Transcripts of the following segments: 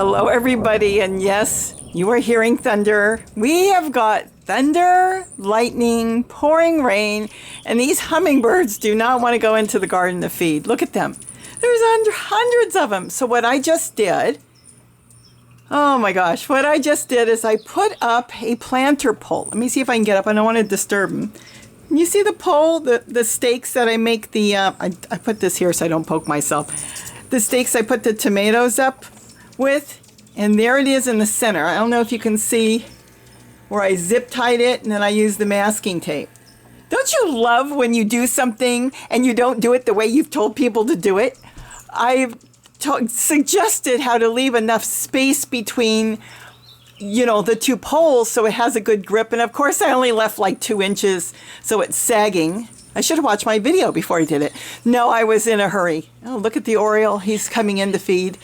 Hello everybody, and yes, you are hearing thunder. We have got thunder, lightning, pouring rain, and these hummingbirds do not want to go into the garden to feed. Look at them. There's hundreds of them. So what I just did, oh my gosh, what I just did is I put up a planter pole. Let me see if I can get up. I don't want to disturb them. You see the pole, the stakes that I make the, I put this here so I don't poke myself. The stakes I put the tomatoes up with, and there it is in the center. I don't know if you can see where I zip tied it and then I use the masking tape. Don't you love when you do something and you don't do it the way you've told people to do it? I've suggested how to leave enough space between, you know, the two poles so it has a good grip. And of course I only left like 2 inches so it's sagging. I should have watched my video before I did it. No, I was in a hurry. Oh, look at the oriole. He's coming in to feed.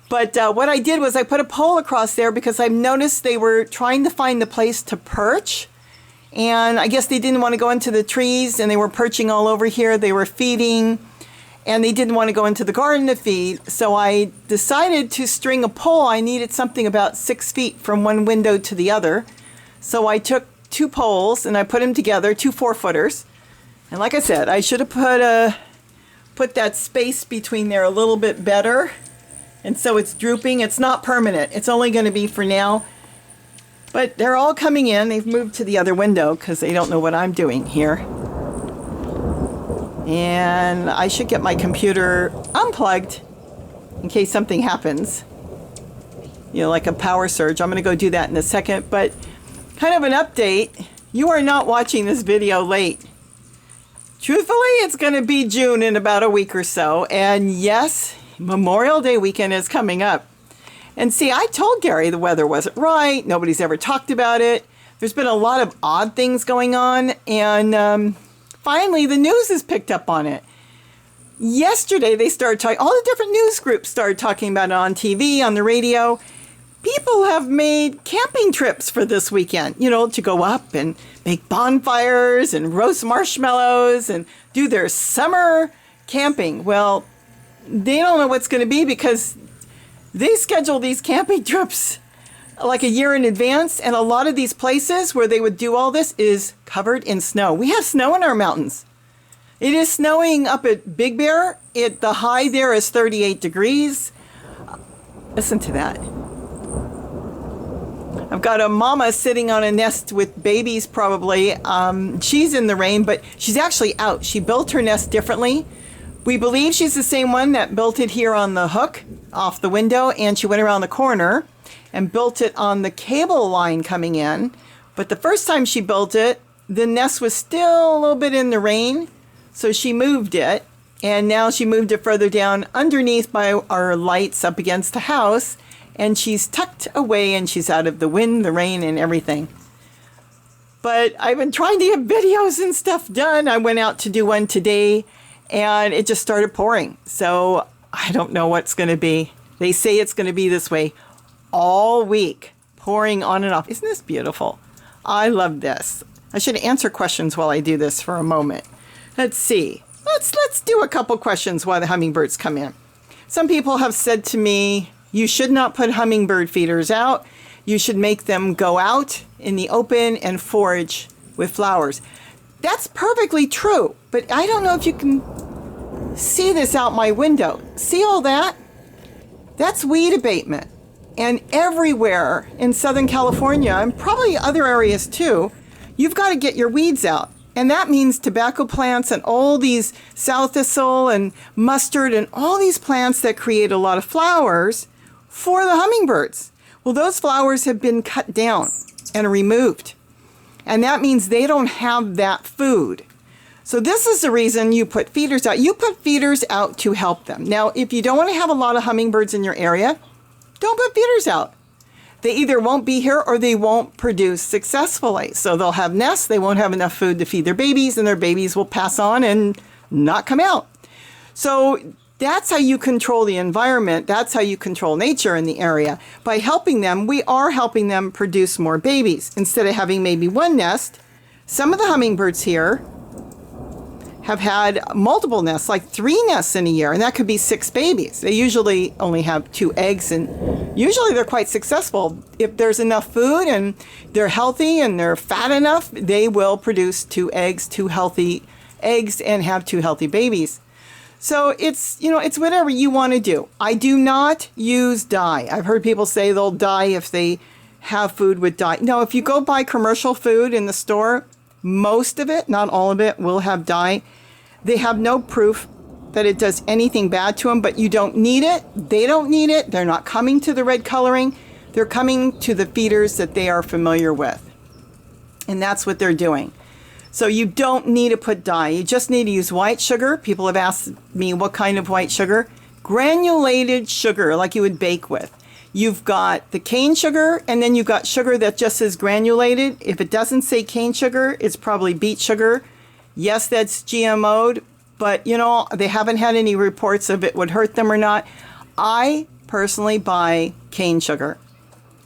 But what I did was I put a pole across there because I've noticed they were trying to find the place to perch. And I guess they didn't want to go into the trees and they were perching all over here. They were feeding and they didn't want to go into the garden to feed. So I decided to string a pole. I needed something about 6 feet from one window to the other. So I took 2 poles and I put them together, 2 4-footers. And like I said, I should have put that space between there a little bit better. And so it's drooping. It's not permanent. It's only going to be for now. But they're all coming in. They've moved to the other window because they don't know what I'm doing here. And I should get my computer unplugged in case something happens. You know, like a power surge. I'm going to go do that in a second. But kind of an update. You are not watching this video late. Truthfully, it's going to be June in about a week or so. And yes, Memorial Day weekend is coming up. And see, I told Gary the weather wasn't right. Nobody's ever talked about it. There's been a lot of odd things going on. And finally, the news has picked up on it. Yesterday, they started talking, all the different news groups started talking about it on TV, on the radio. People have made camping trips for this weekend, you know, to go up and make bonfires and roast marshmallows and do their summer camping. Well, they don't know what's going to be because they schedule these camping trips like a year in advance. And a lot of these places where they would do all this is covered in snow. We have snow in our mountains. It is snowing up at Big Bear. The high there is 38 degrees. Listen to that. I've got a mama sitting on a nest with babies probably. She's in the rain, but she's actually out. She built her nest differently. We believe she's the same one that built it here on the hook off the window, and she went around the corner and built it on the cable line coming in. But the first time she built it, the nest was still a little bit in the rain, so she moved it, and now she moved it further down underneath by our lights up against the house. And she's tucked away and she's out of the wind, the rain, and everything. But I've been trying to get videos and stuff done. I went out to do one today and it just started pouring. So I don't know what's going to be. They say it's going to be this way all week, pouring on and off. Isn't this beautiful? I love this. I should answer questions while I do this for a moment. Let's see. Let's do a couple questions while the hummingbirds come in. Some people have said to me, you should not put hummingbird feeders out. You should make them go out in the open and forage with flowers. That's perfectly true, but I don't know if you can see this out my window. See all that? That's weed abatement. And everywhere in Southern California, and probably other areas too, you've got to get your weeds out. And that means tobacco plants and all these sow thistle and mustard and all these plants that create a lot of flowers for the hummingbirds. Well, those flowers have been cut down and removed. And that means they don't have that food. So this is the reason you put feeders out. You put feeders out to help them. Now, if you don't want to have a lot of hummingbirds in your area, don't put feeders out. They either won't be here or they won't produce successfully. So they'll have nests, they won't have enough food to feed their babies, and their babies will pass on and not come out. So that's how you control the environment. That's how you control nature in the area. By helping them, we are helping them produce more babies. Instead of having maybe one nest, some of the hummingbirds here have had multiple nests, like 3 nests in a year, and that could be 6 babies. They usually only have 2 eggs, and usually they're quite successful. If there's enough food and they're healthy and they're fat enough, they will produce 2 eggs, 2 healthy eggs, and have 2 healthy babies. So it's, it's whatever you want to do. I do not use dye. I've heard people say they'll die if they have food with dye. No, if you go buy commercial food in the store, most of it, not all of it, will have dye. They have no proof that it does anything bad to them, but you don't need it. They don't need it. They're not coming to the red coloring. They're coming to the feeders that they are familiar with. And that's what they're doing. So you don't need to put dye. You just need to use white sugar. People have asked me what kind of white sugar. Granulated sugar, like you would bake with. You've got the cane sugar, and then you've got sugar that just is granulated. If it doesn't say cane sugar, it's probably beet sugar. Yes, that's GMO'd, but they haven't had any reports of it would hurt them or not. I personally buy cane sugar,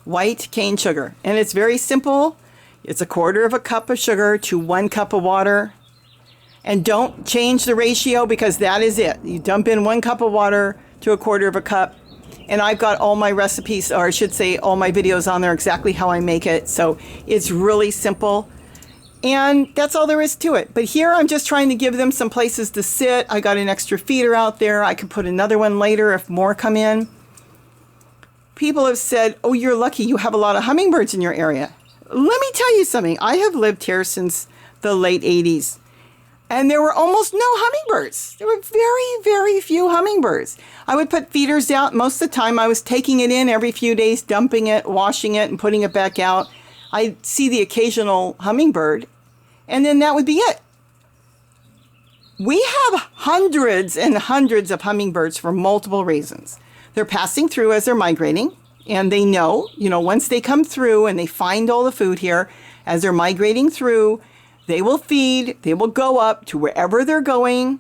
white cane sugar, and it's very simple. It's 1/4 cup of sugar to 1 cup of water. And don't change the ratio, because that is it. You dump in 1 cup of water to 1/4 cup. And I've got all my recipes, or I should say all my videos on there, exactly how I make it. So it's really simple. And that's all there is to it. But here I'm just trying to give them some places to sit. I got an extra feeder out there. I could put another one later if more come in. People have said, oh, you're lucky you have a lot of hummingbirds in your area. Let me tell you something. I have lived here since the late 80s. And there were almost no hummingbirds. There were very, very few hummingbirds. I would put feeders out. Most of the time I was taking it in every few days, dumping it, washing it, and putting it back out. I'd see the occasional hummingbird, and then that would be it. We have hundreds and hundreds of hummingbirds for multiple reasons. They're passing through as they're migrating, and they know, once they come through and they find all the food here, as they're migrating through, they will feed, they will go up to wherever they're going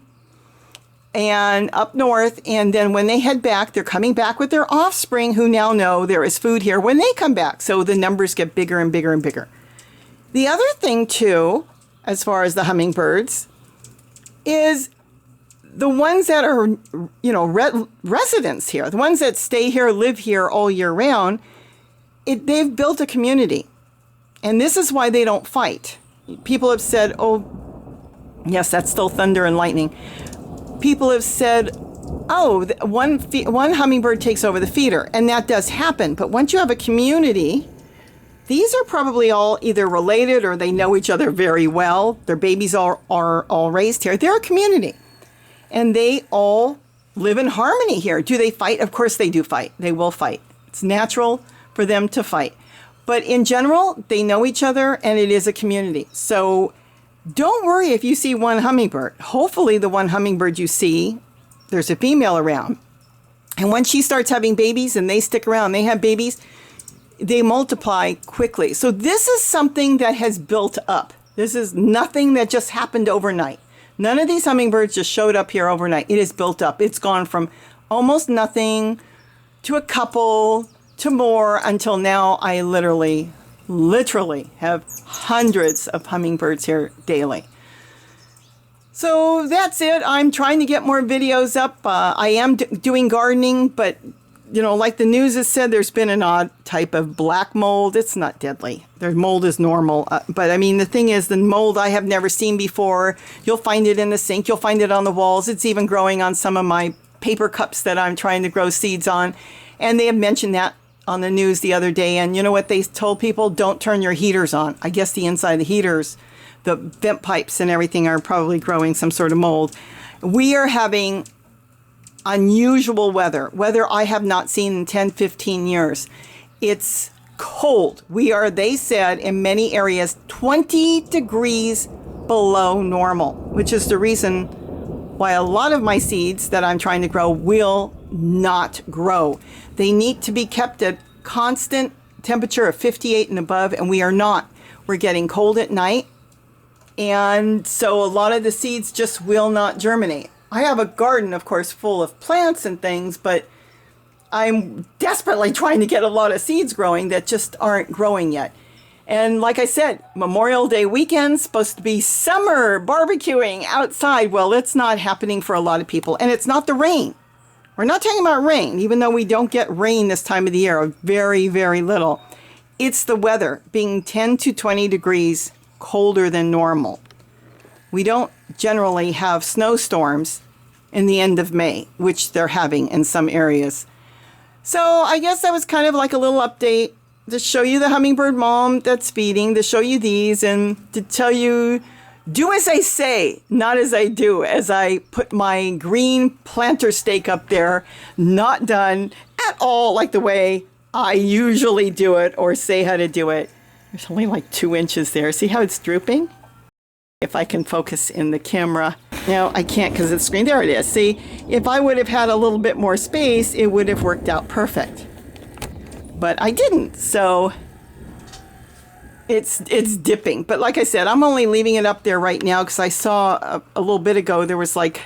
and up north. And then when they head back, they're coming back with their offspring who now know there is food here when they come back. So the numbers get bigger and bigger and bigger. The other thing too, as far as the hummingbirds, is the ones that are, residents here, the ones that stay here, live here all year round, they've built a community. And this is why they don't fight. People have said, oh, yes, that's still thunder and lightning. People have said, oh, one hummingbird takes over the feeder, and that does happen. But once you have a community, these are probably all either related or they know each other very well. Their babies are all raised here. They're a community, and they all live in harmony here. Do they fight? Of course they do fight. They will fight. It's natural for them to fight. But in general, they know each other, and it is a community. So don't worry if you see one hummingbird. Hopefully the one hummingbird you see, there's a female around. And when she starts having babies and they stick around, they have babies, they multiply quickly. So this is something that has built up. This is nothing that just happened overnight. None of these hummingbirds just showed up here overnight. It is built up. It's gone from almost nothing to a couple to more until now I literally have hundreds of hummingbirds here daily. So that's it. I'm trying to get more videos up. I am doing gardening, but like the news has said, there's been an odd type of black mold. It's not deadly. Their mold is normal. But I mean, the thing is, the mold I have never seen before. You'll find it in the sink. You'll find it on the walls. It's even growing on some of my paper cups that I'm trying to grow seeds on. And they have mentioned that on the news the other day. And you know what they told people? Don't turn your heaters on. I guess the inside of the heaters, the vent pipes and everything are probably growing some sort of mold. We are having unusual weather I have not seen in 10, 15 years. It's cold. They said in many areas, 20 degrees below normal, which is the reason why a lot of my seeds that I'm trying to grow will not grow. They need to be kept at constant temperature of 58 and above, and we are not. We're getting cold at night, and so a lot of the seeds just will not germinate. I have a garden, of course, full of plants and things, but I'm desperately trying to get a lot of seeds growing that just aren't growing yet. And like I said, Memorial Day weekend, supposed to be summer barbecuing outside. Well, it's not happening for a lot of people. And it's not the rain. We're not talking about rain, even though we don't get rain this time of the year, very, very little. It's the weather being 10 to 20 degrees colder than normal. We don't generally have snowstorms in the end of May, which they're having in some areas. So I guess that was kind of like a little update to show you the hummingbird mom that's feeding, to show you these, and to tell you, do as I say, not as I do, as I put my green planter stake up there, not done at all like the way I usually do it or say how to do it. There's only like 2 inches there. See how it's drooping? If I can focus in the camera. No, I can't because it's screen. There it is. See, if I would have had a little bit more space, it would have worked out perfect. But I didn't, so it's dipping. But like I said, I'm only leaving it up there right now because I saw a little bit ago there was like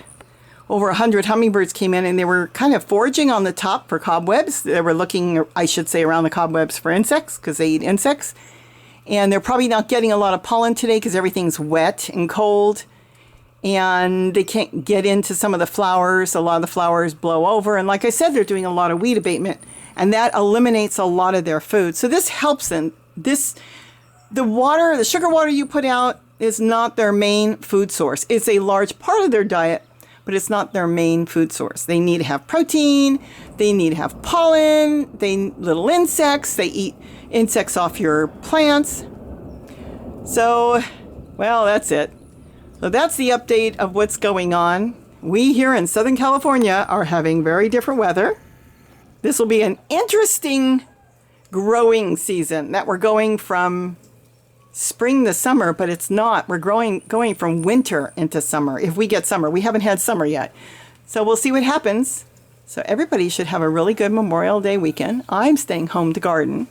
over 100 hummingbirds came in and they were kind of foraging on the top for cobwebs. They were looking, I should say, around the cobwebs for insects because they eat insects. And they're probably not getting a lot of pollen today because everything's wet and cold. And they can't get into some of the flowers. A lot of the flowers blow over. And like I said, they're doing a lot of weed abatement. And that eliminates a lot of their food. So this helps them. The water, the sugar water you put out is not their main food source. It's a large part of their diet, but it's not their main food source. They need to have protein. They need to have pollen. They need little insects. They eat insects off your plants. So, well, that's it. So that's the update of what's going on. We here in Southern California are having very different weather. This will be an interesting growing season that we're going from spring to summer, but it's not. We're going from winter into summer. If we get summer, we haven't had summer yet. So we'll see what happens. So everybody should have a really good Memorial Day weekend. I'm staying home to garden.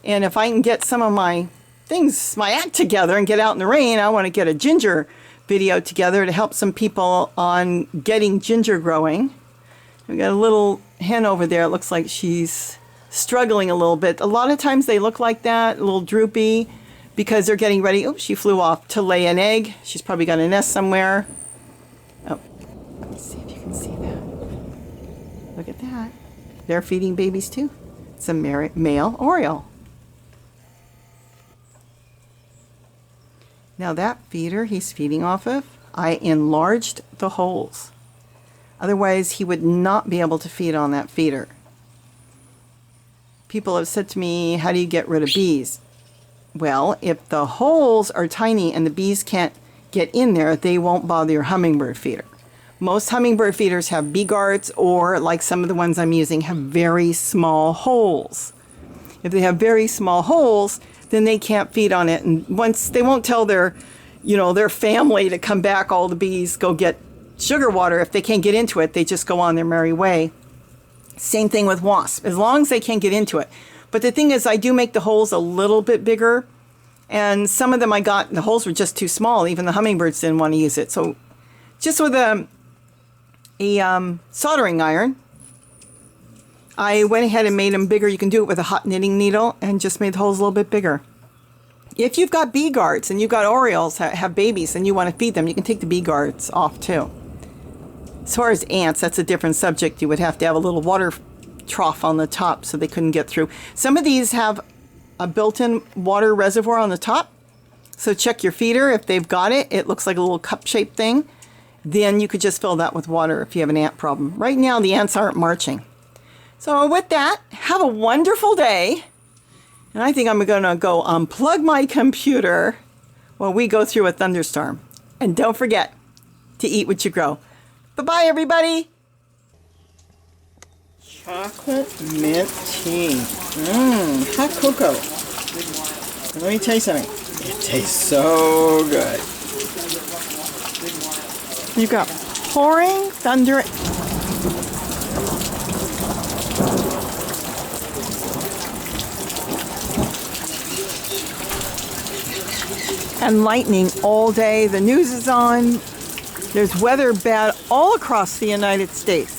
And if I can get some of my things, my act together and get out in the rain, I want to get a ginger video together to help some people on getting ginger growing. We got a little hen over there. It looks like she's struggling a little bit. A lot of times they look like that, a little droopy, because they're getting ready. Oh, she flew off to lay an egg. She's probably got a nest somewhere. Oh, let's see if you can see that. Look at that. They're feeding babies too. It's a male oriole. Now that feeder he's feeding off of, I enlarged the holes. Otherwise, he would not be able to feed on that feeder. People have said to me, how do you get rid of bees? Well, if the holes are tiny and the bees can't get in there, they won't bother your hummingbird feeder. Most hummingbird feeders have bee guards, or like some of the ones I'm using, have very small holes. If they have very small holes, then they can't feed on it. And once they won't tell their family to come back, all the bees go get sugar water. If they can't get into it, they just go on their merry way. Same thing with wasps, as long as they can't get into it. But the thing is, I do make the holes a little bit bigger. And some of them the holes were just too small. Even the hummingbirds didn't want to use it. So just with a soldering iron, I went ahead and made them bigger. You can do it with a hot knitting needle and just made the holes a little bit bigger. If you've got bee guards and you've got orioles that have babies and you want to feed them, you can take the bee guards off too. As far as ants, that's a different subject. You would have to have a little water trough on the top so they couldn't get through. Some of these have a built-in water reservoir on the top. So check your feeder. If they've got it, it looks like a little cup-shaped thing. Then you could just fill that with water if you have an ant problem. Right now, the ants aren't marching. So with that, have a wonderful day. And I think I'm going to go unplug my computer while we go through a thunderstorm. And don't forget to eat what you grow. Bye-bye, everybody. Chocolate mint tea. Hot cocoa. And let me tell you something. It tastes so good. You've got pouring thunder. And lightning all day. The news is on. There's weather bad all across the United States.